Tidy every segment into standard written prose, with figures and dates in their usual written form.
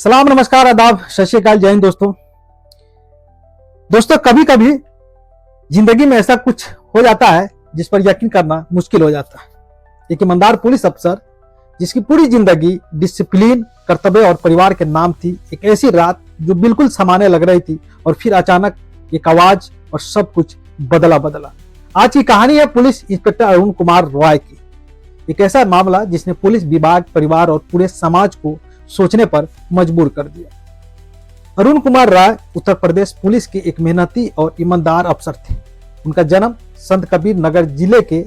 सलाम, नमस्कार, आदाब, सत श्री अकाल, जय हिंद। दोस्तों कभी कभी जिंदगी में ऐसा कुछ हो जाता है जिस पर यकीन करना मुश्किल हो जाता है। एक ईमानदार पुलिस अफसर जिसकी पूरी जिंदगी डिसिप्लिन, कर्तव्य और परिवार के नाम थी, एक ऐसी रात जो बिल्कुल सामान्य लग रही थी और फिर अचानक एक आवाज और सब कुछ बदला। आज की कहानी है पुलिस इंस्पेक्टर अरुण कुमार रॉय की। एक ऐसा मामला जिसने पुलिस विभाग, परिवार और पूरे समाज को सोचने पर मजबूर कर दिया। अरुण कुमार रॉय उत्तर प्रदेश पुलिस के एक मेहनती और ईमानदार अफसर थे। उनका जन्म संत कबीर नगर जिले के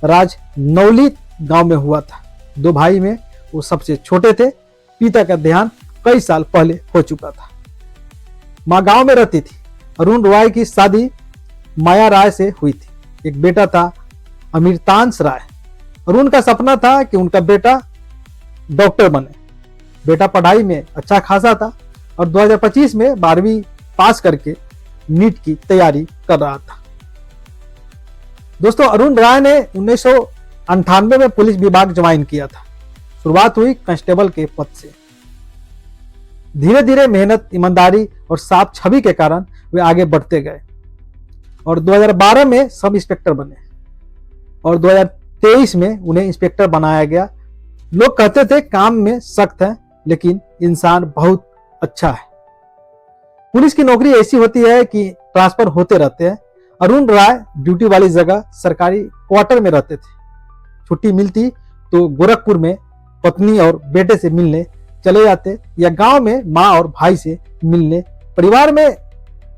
राजनौली गांव में हुआ था। दो भाई में वो सबसे छोटे थे। पिता का देहांत कई साल पहले हो चुका था। मां गांव में रहती थी। अरुण रॉय की शादी माया राय से हुई थी। एक बेटा था अमृतांश राय। अरुण का सपना था कि उनका बेटा डॉक्टर बने। बेटा पढ़ाई में अच्छा खासा था और 2025 में 12वीं पास करके नीट की तैयारी कर रहा था। दोस्तों अरुण राय ने 1998 में पुलिस विभाग ज्वाइन किया था। शुरुआत हुई कांस्टेबल के पद से। धीरे धीरे मेहनत, ईमानदारी और साफ छवि के कारण वे आगे बढ़ते गए और 2012 में सब इंस्पेक्टर बने और 2023 में उन्हें इंस्पेक्टर बनाया गया। लोग कहते थे काम में सख्त है लेकिन इंसान बहुत अच्छा है। पुलिस की नौकरी ऐसी होती है कि ट्रांसफर होते रहते हैं। अरुण राय ड्यूटी वाली जगह सरकारी क्वार्टर में रहते थे। छुट्टी मिलती तो गोरखपुर में पत्नी और बेटे से मिलने चले जाते या गांव में मां और भाई से मिलने। परिवार में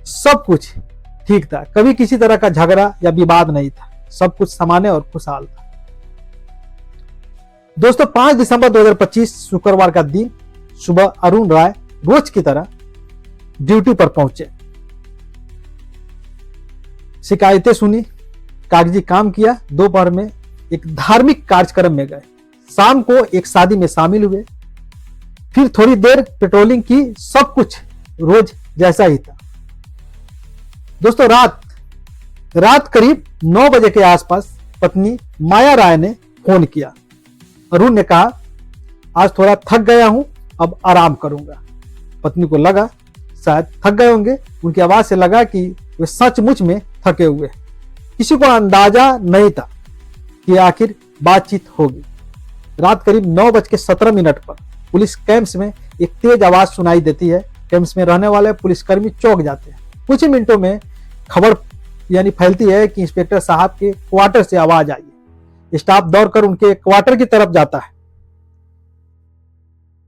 सब कुछ ठीक था। कभी किसी तरह का झगड़ा या विवाद नहीं था। सब कुछ सामान्य और खुशहाल था। दोस्तों 5 दिसंबर 2025 शुक्रवार का दिन सुबह अरुण राय रोज की तरह ड्यूटी पर पहुंचे। शिकायतें सुनी, कागजी काम किया। दोपहर में एक धार्मिक कार्यक्रम में गए। शाम को एक शादी में शामिल हुए। फिर थोड़ी देर पेट्रोलिंग की। सब कुछ रोज जैसा ही था। दोस्तों रात करीब 9 बजे के आसपास पत्नी माया राय ने फोन किया। अरुण ने कहा, आज थोड़ा थक गया हूं, अब आराम करूंगा। पत्नी को लगा शायद थक गए होंगे। उनकी आवाज से लगा कि वे सचमुच में थके हुए। किसी को अंदाजा नहीं था कि आखिर बातचीत होगी। रात करीब 9:17 पर पुलिस कैंप्स में एक तेज आवाज सुनाई देती है। कैंप्स में रहने वाले पुलिसकर्मी चौंक जाते हैं। कुछ ही मिनटों में खबर फैलती है कि इंस्पेक्टर साहब के क्वार्टर से आवाज आई है। स्टाफ दौड़कर उनके क्वार्टर की तरफ जाता है।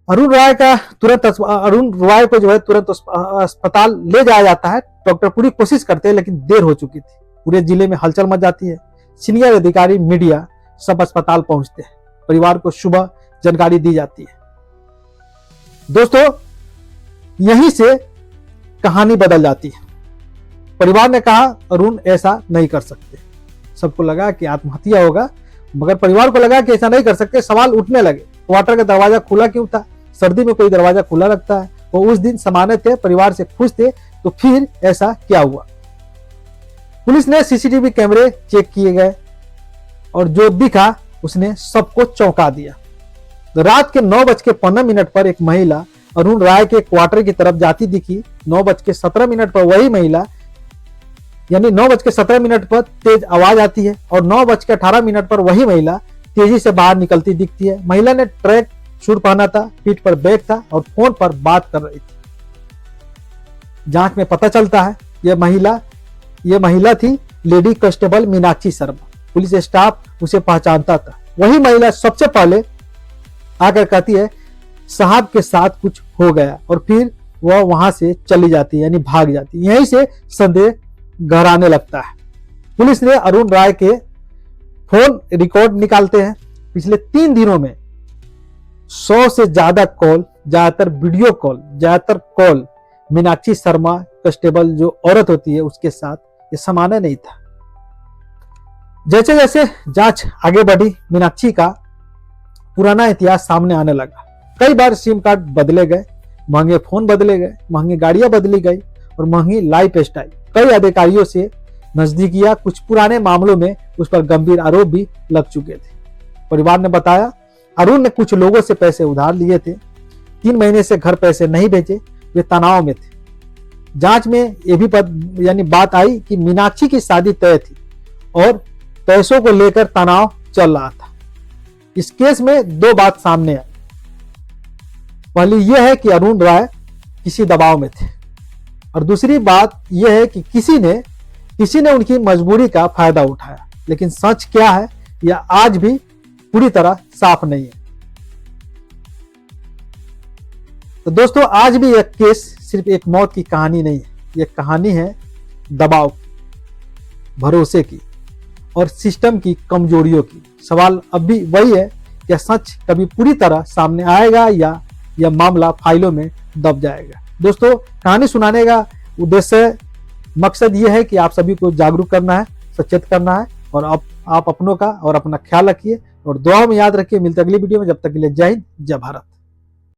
अरुण रॉय को तुरंत अस्पताल ले जाया जाता है। डॉक्टर पूरी कोशिश करते हैं लेकिन देर हो चुकी थी। पूरे जिले में हलचल मच जाती है। सीनियर अधिकारी, मीडिया सब अस्पताल पहुंचते हैं। परिवार को सुबह जानकारी दी जाती है। दोस्तों यहीं से कहानी बदल जाती है। परिवार ने कहा अरुण ऐसा नहीं कर सकते। सबको लगा कि आत्महत्या होगा, मगर परिवार को लगा कि ऐसा नहीं कर सकते। सवाल उठने लगे, क्वार्टर का दरवाजा खुला क्यों था? सर्दी में कोई दरवाजा खुला रखता है? वो उस दिन सामान्य थे, परिवार से खुश थे, तो फिर ऐसा क्या हुआ? पुलिस ने सीसीटीवी कैमरे चेक किए गए और जो दिखा उसने सबको चौंका दिया। तो रात के 9:15 पर एक महिला अरुण राय के क्वार्टर की तरफ जाती दिखी। 9:17 पर वही महिला 9:17 पर तेज आवाज आती है और 9:18 पर वही महिला तेजी से बाहर निकलती दिखती है। महिला ने ट्रैक सूट पहना था, पीठ पर बैग था और फोन पर बात कर रही थी। जांच में पता चलता है यह महिला थी lady constable Meenakshi Sharma. Police staff उसे पहचानता था। वही महिला सबसे पहले आकर कहती है साहब के साथ कुछ हो गया और फिर वह वहां से चली जाती है, भाग जाती है। यहीं से संदेह गहराने लगता है। पुलिस ने अरुण राय के फोन रिकॉर्ड निकालते हैं। पिछले 3 दिनों में 100 से ज्यादा कॉल, ज्यादातर वीडियो कॉल, ज्यादातर कॉल मीनाक्षी शर्मा कांस्टेबल जो औरत होती है उसके साथ, ये सामान्य नहीं था। जैसे जैसे जांच आगे बढ़ी, मीनाक्षी का पुराना इतिहास सामने आने लगा। कई बार सिम कार्ड बदले गए, महंगे फोन बदले गए, महंगी गाड़ियां बदली गई और महंगी लाइफ स्टाइल। कई अधिकारियों से नजदीकियां, कुछ पुराने मामलों में उस पर गंभीर आरोप भी लग चुके थे। परिवार ने बताया अरुण ने कुछ लोगों से पैसे उधार लिए थे। 3 महीने से घर पैसे नहीं भेजे, वे तनाव में थे। जांच में ये भी बात आई कि मीनाक्षी की शादी तय थी और पैसों को लेकर तनाव चल रहा था। इस केस में 2 बात सामने आई। पहली यह है कि अरुण राय किसी दबाव में थे और दूसरी बात यह है कि किसी ने उनकी मजबूरी का फायदा उठाया। लेकिन सच क्या है यह आज भी पूरी तरह साफ नहीं है। तो दोस्तों, आज भी यह केस सिर्फ एक मौत की कहानी नहीं है, यह कहानी है दबाव की, भरोसे की और सिस्टम की कमजोरियों की। सवाल अब भी वही है, क्या सच कभी पूरी तरह सामने आएगा या यह मामला फाइलों में दब जाएगा। दोस्तों, कहानी सुनाने का उद्देश्य मकसद यह है कि आप सभी को जागरूक करना है, सचेत करना है और आप अपनों का और अपना ख्याल रखिए और दुआ में याद रखिए। मिलते अगली वीडियो में, जब तक के लिए जय हिंद, जय भारत।